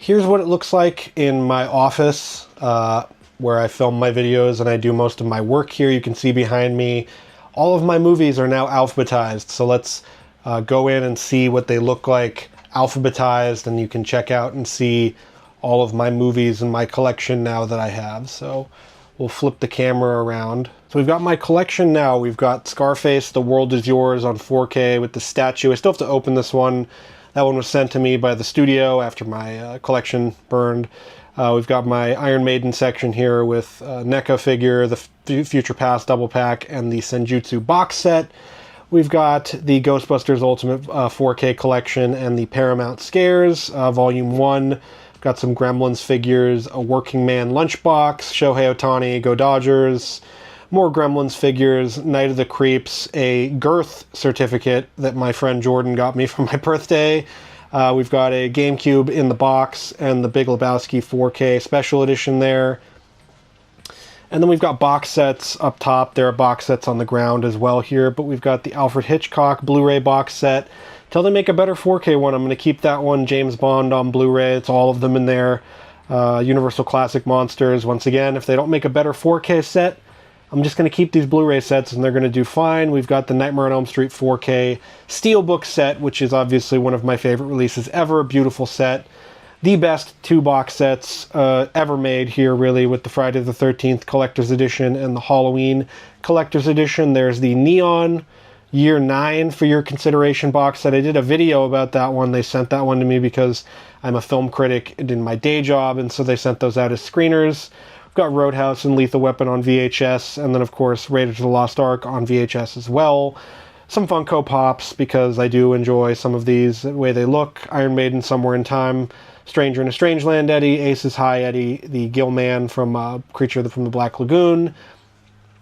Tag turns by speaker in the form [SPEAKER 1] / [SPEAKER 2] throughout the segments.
[SPEAKER 1] Here's what it looks like in my office where I film my videos and I do most of my work here. You can see behind me, all of my movies are now alphabetized. So let's go in and see what they look like alphabetized, and you can check out and see all of my movies in my collection now that I have. So we'll flip the camera around. So we've got my collection now. We've got Scarface, The World Is Yours on 4K with the statue. I still have to open this one. That one was sent to me by the studio after my collection burned. We've got my Iron Maiden section here with NECA figure, the Future Past double pack, and the Senjutsu box set. We've got the Ghostbusters Ultimate 4K collection and the Paramount Scares, Volume 1. Got some Gremlins figures, a Working Man lunchbox, Shohei Ohtani, Go Dodgers, more Gremlins figures, Night of the Creeps, a Girth certificate that my friend Jordan got me for my birthday. We've got a GameCube in the box and the Big Lebowski 4K special edition there. And then we've got box sets up top. There are box sets on the ground as well here, but we've got the Alfred Hitchcock Blu-ray box set. Till they make a better 4K one, I'm going to keep that one. James Bond on Blu-ray. It's all of them in there. Universal Classic Monsters. Once again, if they don't make a better 4K set, I'm just going to keep these Blu-ray sets and they're going to do fine. We've got the Nightmare on Elm Street 4K Steelbook set, which is obviously one of my favorite releases ever. Beautiful set. The best two box sets ever made here, really, with the Friday the 13th Collector's Edition and the Halloween Collector's Edition. There's the Neon Year 9 for Your Consideration box set. I did a video about that one. They sent that one to me because I'm a film critic in my day job, and so they sent those out as screeners. We've got Roadhouse and Lethal Weapon on VHS, and then, of course, Raiders of the Lost Ark on VHS as well. Some Funko Pops, because I do enjoy some of these, the way they look. Iron Maiden Somewhere in Time, Stranger in a Strangeland Eddie, Aces High Eddie, the Gill Man from Creature from the Black Lagoon,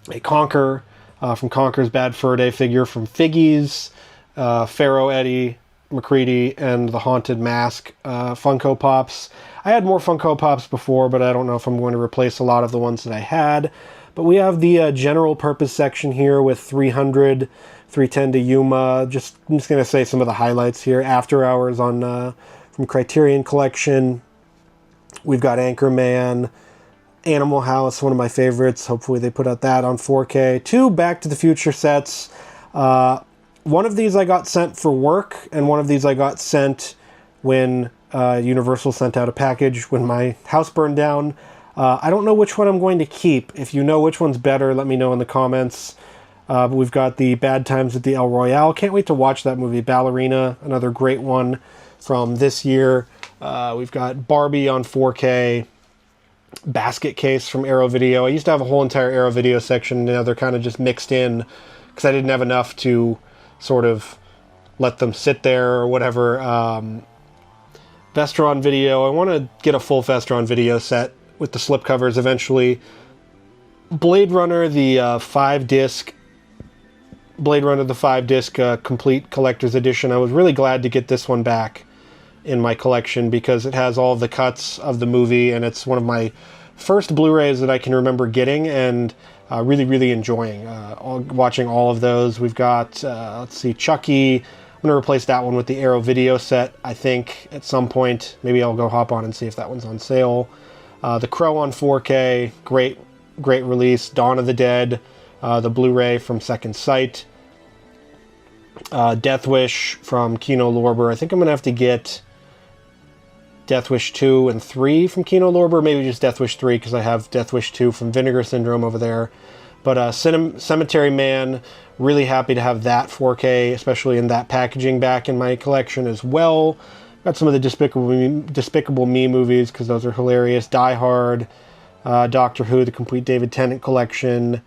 [SPEAKER 1] a Conker from Conker's Bad Fur Day figure from Figgies, Pharaoh Eddie, McCready, and the Haunted Mask Funko Pops. I had more Funko Pops before, but I don't know if I'm going to replace a lot of the ones that I had. But we have the general purpose section here with 300, 310 to Yuma. I'm just going to say some of the highlights here. After Hours on from Criterion Collection. We've got Anchorman, Animal House, one of my favorites. Hopefully they put out that on 4K. Two Back to the Future sets. One of these I got sent for work, and one of these I got sent when Universal sent out a package when my house burned down. I don't know which one I'm going to keep. If you know which one's better, let me know in the comments. But we've got the Bad Times at the El Royale. Can't wait to watch that movie. Ballerina, another great one from this year. We've got Barbie on 4K. Basket Case from Arrow Video. I used to have a whole entire Arrow Video section. Now they're kind of just mixed in because I didn't have enough to sort of let them sit there or whatever. Vestron Video. I want to get a full Vestron Video set with the slipcovers eventually. Blade Runner, the 5-disc complete collector's edition. I was really glad to get this one back in my collection because it has all of the cuts of the movie, and it's one of my first Blu-rays that I can remember getting and really, really enjoying watching all of those. We've got, let's see, Chucky. I'm going to replace that one with the Arrow Video set, I think, at some point. Maybe I'll go hop on and see if that one's on sale. The Crow on 4K, great release. Dawn of the Dead, the Blu-ray from Second Sight. Death Wish from Kino Lorber. I think I'm going to have to get Death Wish 2 and 3 from Kino Lorber. Maybe just Death Wish 3 because I have Death Wish 2 from Vinegar Syndrome over there. But Cemetery Man, really happy to have that 4K, especially in that packaging, back in my collection as well. Got some of the Despicable Me movies because those are hilarious. Die Hard, Doctor Who, the complete David Tennant collection.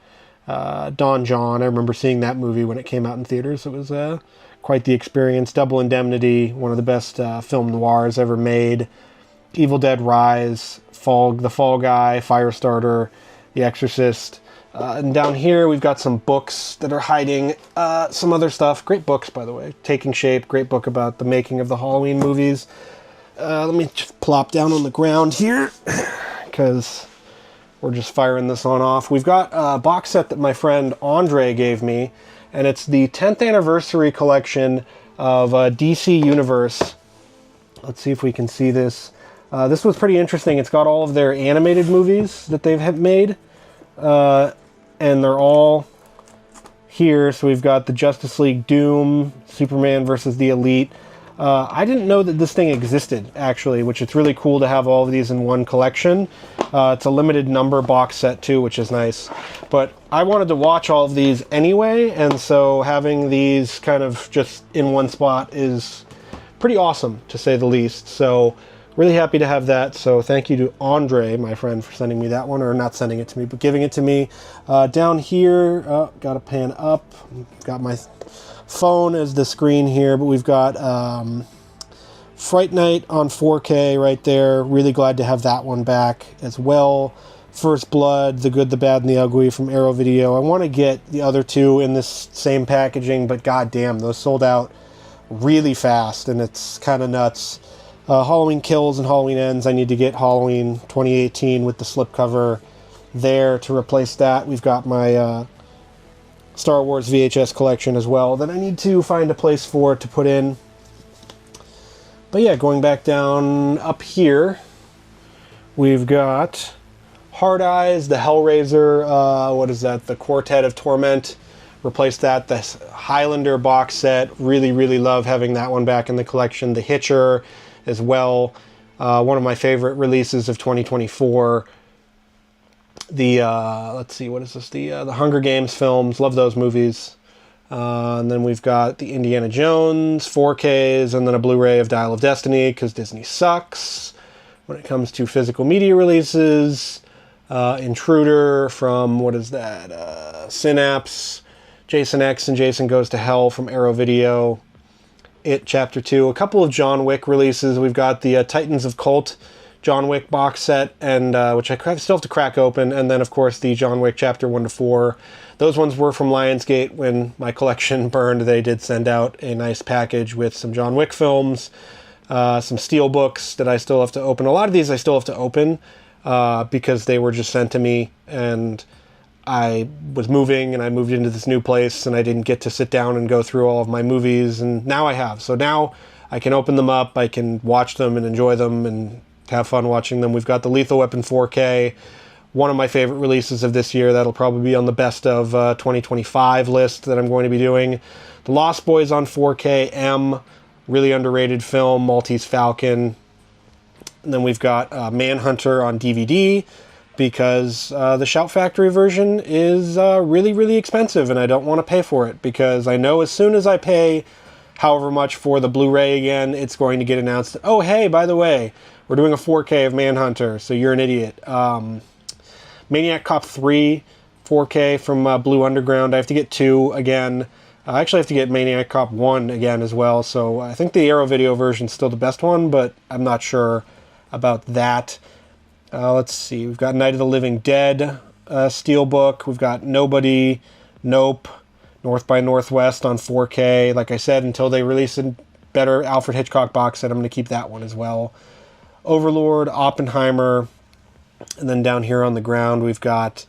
[SPEAKER 1] Don John, I remember seeing that movie when it came out in theaters. It was quite the experience. Double Indemnity, one of the best film noirs ever made. Evil Dead Rise, The Fall Guy, Firestarter, The Exorcist. And down here we've got some books that are hiding some other stuff. Great books, by the way. Taking Shape, great book about the making of the Halloween movies. Let me just plop down on the ground here because we're just firing this on off. We've got a box set that my friend Andre gave me, and it's the 10th anniversary collection of DC Universe. Let's see if we can see this. This was pretty interesting. It's got all of their animated movies that they've made, and they're all here. So we've got the Justice League Doom, Superman versus the Elite. I didn't know that this thing existed, actually, which it's really cool to have all of these in one collection. It's a limited number box set, too, which is nice. But I wanted to watch all of these anyway, and so having these kind of just in one spot is pretty awesome, to say the least. So really happy to have that. So thank you to Andre, my friend, for sending me that one, or not sending it to me, but giving it to me. Down here, got to pan up. Got my phone as the screen here, but we've got Fright Night on 4K right there. Really glad to have that one back as well. First Blood, The Good, the Bad, and the Ugly from Arrow Video. I want to get the other two in this same packaging, but goddamn, those sold out really fast, and it's kind of nuts. Halloween Kills and Halloween Ends. I need to get Halloween 2018 with the slipcover there to replace that. We've got my Star Wars VHS collection as well that I need to find a place for to put in. But yeah, going back down up here, we've got Hard Eyes, the Hellraiser, what is that? The Quartet of Torment. Replace that. The Highlander box set. Really, really love having that one back in the collection. The Hitcher as well. One of my favorite releases of 2024. The, let's see, what is this? The Hunger Games films. Love those movies. And then we've got the Indiana Jones 4Ks, and then a Blu-ray of Dial of Destiny, because Disney sucks when it comes to physical media releases. Intruder from, what is that? Synapse. Jason X and Jason Goes to Hell from Arrow Video. It Chapter 2. A couple of John Wick releases. We've got the Titans of Cult John Wick box set, and which I still have to crack open, and then of course the John Wick Chapter 1 to 4. Those ones were from Lionsgate. When my collection burned, they did send out a nice package with some John Wick films, some steel books that I still have to open. A lot of these I still have to open because they were just sent to me, and I was moving, and I moved into this new place, and I didn't get to sit down and go through all of my movies, and now I have. So now I can open them up, I can watch them and enjoy them and have fun watching them. We've got the Lethal Weapon 4K, one of my favorite releases of this year. That'll probably be on the best of 2025 list that I'm going to be doing. The Lost Boys on 4K, M, really underrated film, Maltese Falcon. And then we've got Manhunter on DVD, because the Shout Factory version is really, really expensive, and I don't want to pay for it, because I know as soon as I pay however much for the Blu-ray again, it's going to get announced that, oh, hey, by the way, we're doing a 4K of Manhunter, so you're an idiot. Maniac Cop 3 4K from Blue Underground. I have to get 2 again. I actually have to get Maniac Cop 1 again as well, so I think the Arrow Video version is still the best one, but I'm not sure about that. Let's see, we've got Night of the Living Dead Steelbook. We've got Nobody, Nope, North by Northwest on 4K. Like I said, until they release a better Alfred Hitchcock box set, I'm going to keep that one as well. Overlord, Oppenheimer, and then down here on the ground we've got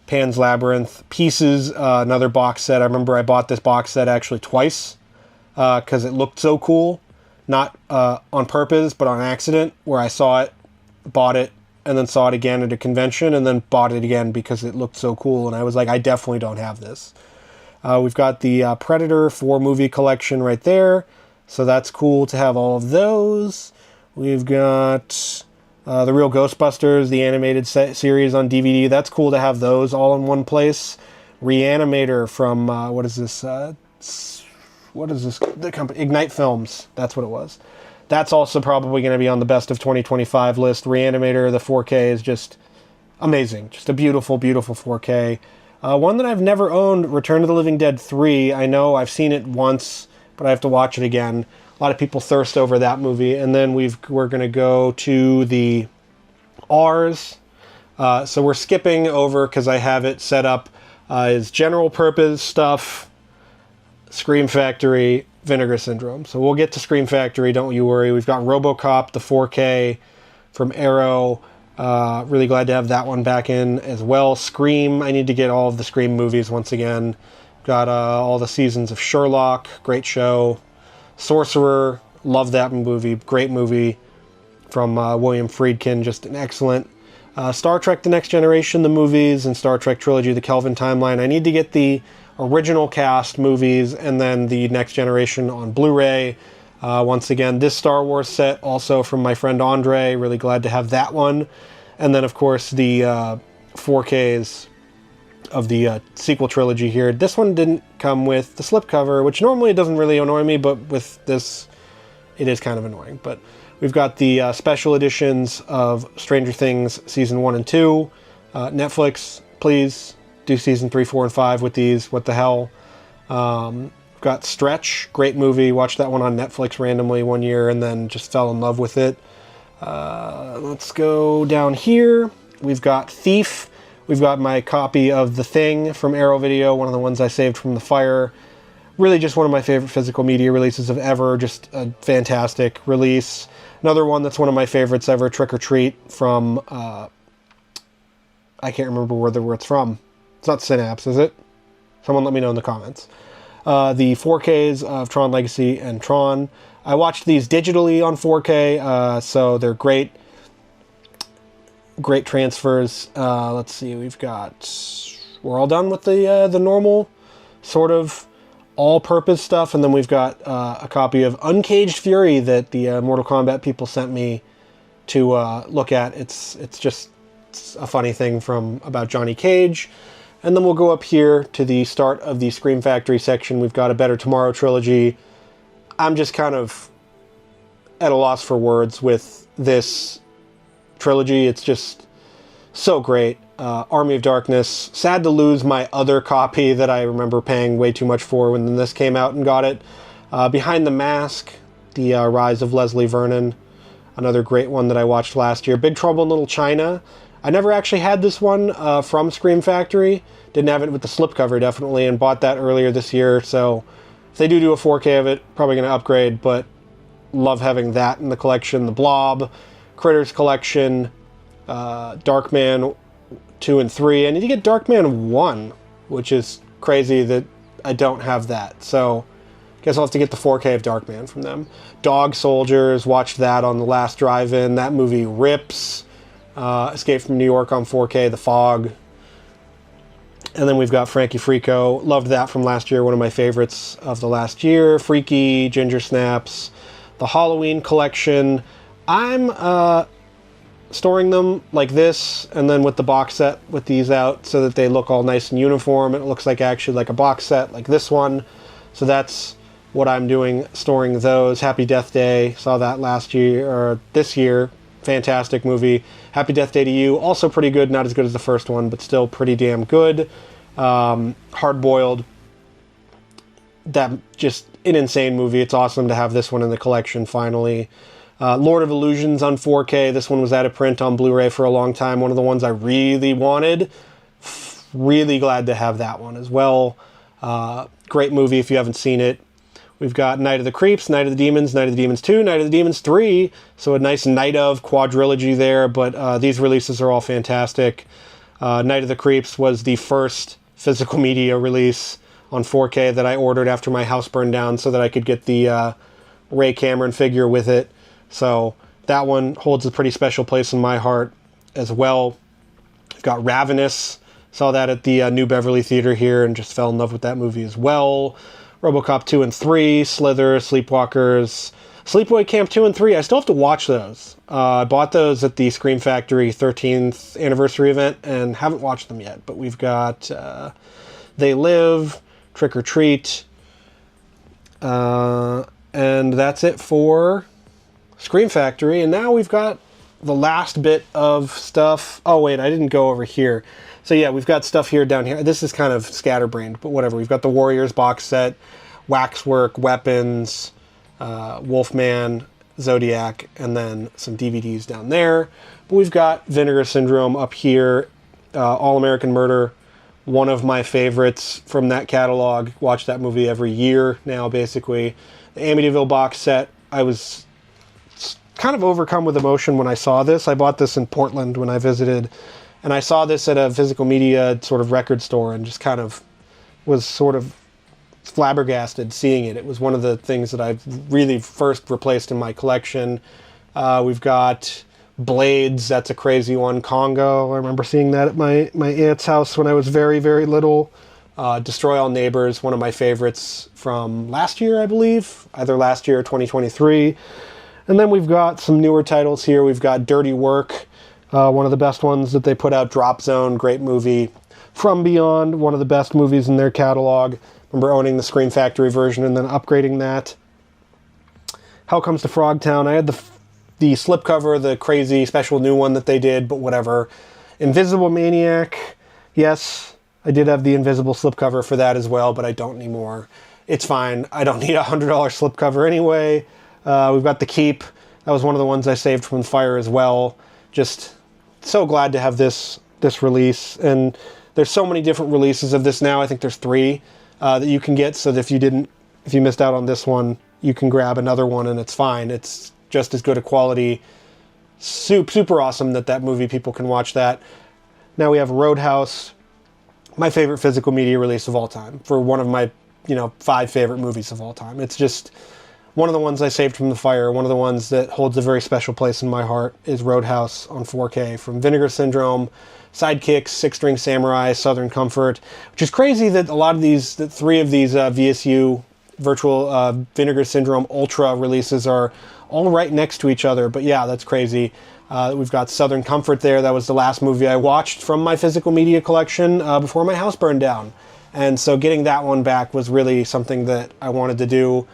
[SPEAKER 1] Pan's Labyrinth, Pieces, another box set. I remember I bought this box set actually twice because it looked so cool. Not on purpose, but on accident, where I saw it, bought it, and then saw it again at a convention, and then bought it again because it looked so cool, and I was like, I definitely don't have this. We've got the Predator 4 movie collection right there, so that's cool to have all of those. We've got The Real Ghostbusters, the animated series on DVD. That's cool to have those all in one place. Reanimator from, what is this? The company, Ignite Films. That's what it was. That's also probably going to be on the best of 2025 list. Reanimator, the 4K is just amazing. Just a beautiful, beautiful 4K. One that I've never owned, Return of the Living Dead 3. I know I've seen it once, but I have to watch it again. A lot of people thirst over that movie. And then we're going to go to the R's. So we're skipping over, because I have it set up as general purpose stuff, Scream Factory, Vinegar Syndrome. So we'll get to Scream Factory, don't you worry. We've got RoboCop, the 4K from Arrow. Really glad to have that one back in as well. Scream, I need to get all of the Scream movies once again. Got all the seasons of Sherlock, great show. Sorcerer, love that movie, great movie. from William Friedkin. Just an excellent Star Trek The Next Generation, the movies, and Star Trek Trilogy, the Kelvin Timeline. I need to get the original cast movies and then the Next Generation on Blu-ray. Once again, this Star Wars set also from my friend Andre. Really glad to have that one. And then, of course, the 4Ks of the sequel trilogy here. This one didn't come with the slipcover, which normally doesn't really annoy me, but with this, it is kind of annoying. But we've got the special editions of Stranger Things Season 1 and 2. Netflix, please do Season 3, 4, and 5 with these. What the hell? We've got Stretch, great movie. Watched that one on Netflix randomly one year and then just fell in love with it. Let's go down here. We've got Thief. We've got my copy of The Thing from Arrow Video, one of the ones I saved from the fire. Really just one of my favorite physical media releases of ever. Just a fantastic release. Another one that's one of my favorites ever, Trick or Treat from, I can't remember where it's from. It's not Synapse, is it? Someone let me know in the comments. The 4Ks of Tron Legacy and Tron. I watched these digitally on 4K, so they're great. Great transfers. Let's see, we're all done with the normal sort of all-purpose stuff, and then we've got a copy of Uncaged Fury that the Mortal Kombat people sent me to look at. It's a funny thing about Johnny Cage. And then we'll go up here to the start of the Scream Factory section. We've got a Better Tomorrow trilogy. I'm just kind of at a loss for words with this trilogy. It's just so great. Army of Darkness. Sad to lose my other copy that I remember paying way too much for when this came out and got it. Behind the Mask, the Rise of Leslie Vernon. Another great one that I watched last year. Big Trouble in Little China. I never actually had this one from Scream Factory. Didn't have it with the slipcover, definitely, and bought that earlier this year. So if they do a 4K of it, probably going to upgrade, but love having that in the collection. The Blob, Critters Collection, Darkman 2 and 3. I need to get Darkman 1, which is crazy that I don't have that. So I guess I'll have to get the 4K of Darkman from them. Dog Soldiers, watched that on the last drive-in. That movie rips. Escape from New York on 4K, The Fog. And then we've got Frankie Frico. Loved that from last year, one of my favorites of the last year. Freaky, Ginger Snaps, the Halloween collection. I'm storing them like this, and then with the box set with these out so that they look all nice and uniform. It looks like actually like a box set like this one. So that's what I'm doing, storing those. Happy Death Day, saw that last year, or this year. Fantastic movie. Happy Death Day to You. Also pretty good. Not as good as the first one, but still pretty damn good. Hard Boiled. That just an insane movie. It's awesome to have this one in the collection finally. Lord of Illusions on 4K. This one was out of print on Blu-ray for a long time. One of the ones I really wanted. Really glad to have that one as well. Great movie if you haven't seen it. We've got Night of the Creeps, Night of the Demons, Night of the Demons 2, Night of the Demons 3. So a nice Night of quadrilogy there, but these releases are all fantastic. Night of the Creeps was the first physical media release on 4K that I ordered after my house burned down so that I could get the Ray Cameron figure with it. So that one holds a pretty special place in my heart as well. We've got Ravenous. Saw that at the New Beverly Theater here and just fell in love with that movie as well. RoboCop 2 and 3, Slither, Sleepwalkers, Sleepaway Camp 2 and 3. I still have to watch those. I bought those at the Scream Factory 13th anniversary event and haven't watched them yet. But we've got They Live, Trick or Treat, and that's it for Scream Factory. And now we've got the last bit of stuff. Oh, wait, I didn't go over here. So yeah, we've got stuff here down here. This is kind of scatterbrained, but whatever. We've got the Warriors box set, Waxwork, Weapons, Wolfman, Zodiac, and then some DVDs down there. But we've got Vinegar Syndrome up here, All-American Murder, one of my favorites from that catalog. Watch that movie every year now, basically. The Amityville box set, I was kind of overcome with emotion when I saw this. I bought this in Portland when I visited, and I saw this at a physical media sort of record store and just kind of was sort of flabbergasted seeing it. It was one of the things that I've really first replaced in my collection. We've got Blades, that's a crazy one. Congo, I remember seeing that at my aunt's house when I was very, very little. Destroy All Neighbors, one of my favorites from last year, I believe. Either last year or 2023. And then we've got some newer titles here. We've got Dirty Work, one of the best ones that they put out. Drop Zone, great movie. From Beyond, one of the best movies in their catalog. Remember owning the Scream Factory version and then upgrading that. How Comes to Frogtown. I had the slipcover, the crazy special new one that they did, but whatever. Invisible Maniac, yes, I did have the invisible slipcover for that as well, but I don't anymore. It's fine. I don't need a $100 slipcover anyway. We've got The Keep. That was one of the ones I saved from the fire as well. Just so glad to have this release. And there's so many different releases of this now. I think there's 3 that you can get, so that if you missed out on this one, you can grab another one and it's fine. It's just as good a quality. Super awesome that movie, people can watch that. Now we have Roadhouse, my favorite physical media release of all time, for one of my 5 favorite movies of all time. It's just one of the ones I saved from the fire. One of the ones that holds a very special place in my heart is Roadhouse on 4K from Vinegar Syndrome, Sidekicks, Six String Samurai, Southern Comfort, which is crazy that a lot of these, that 3 of these VSU virtual Vinegar Syndrome Ultra releases are all right next to each other. But yeah, that's crazy. We've got Southern Comfort there. That was the last movie I watched from my physical media collection before my house burned down. And so getting that one back was really something that I wanted to do.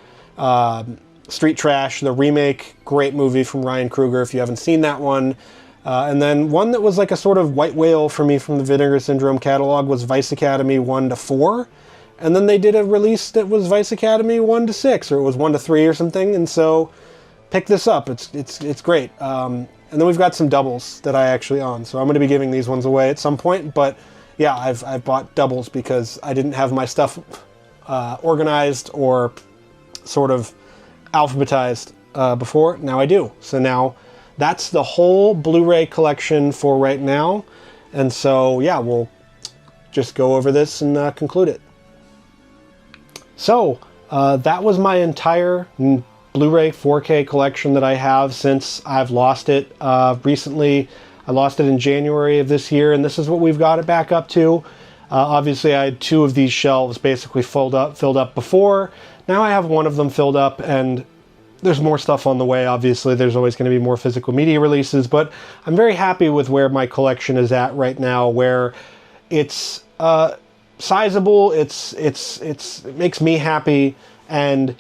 [SPEAKER 1] Street Trash, the remake, great movie from Ryan Coogler if you haven't seen that one. And then one that was like a sort of white whale for me from the Vinegar Syndrome catalog was Vice Academy 1-4. And then they did a release that was Vice Academy 1-6, or it was 1-3 or something. And so pick this up. It's great. And then we've got some doubles that I actually own. So I'm going to be giving these ones away at some point. But yeah, I've bought doubles because I didn't have my stuff organized or sort of alphabetized before. Now I do. So now that's the whole Blu-ray collection for right now. And so yeah, we'll just go over this and conclude it. So that was my entire Blu-ray 4K collection that I have since I've lost it recently. I lost it in January of this year, and this is what we've got it back up to. Obviously, I had 2 of these shelves basically filled up before. Now I have 1 of them filled up, and there's more stuff on the way. Obviously, there's always going to be more physical media releases, but I'm very happy with where my collection is at right now, where it's sizable, it makes me happy, and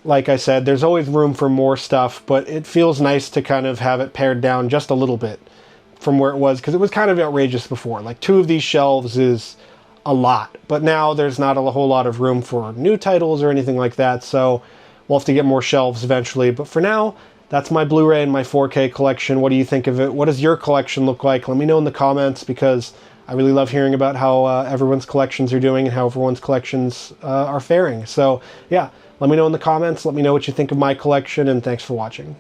[SPEAKER 1] like I said, there's always room for more stuff, but it feels nice to kind of have it pared down just a little bit from where it was, because it was kind of outrageous before. Like 2 of these shelves is a lot, but now there's not a whole lot of room for new titles or anything like that, so we'll have to get more shelves eventually. But for now, that's my Blu-ray and my 4K collection. What do you think of it? What does your collection look like? Let me know in the comments, because I really love hearing about how everyone's collections are doing and how everyone's collections are faring. So yeah, let me know in the comments. Let me know what you think of my collection, and thanks for watching.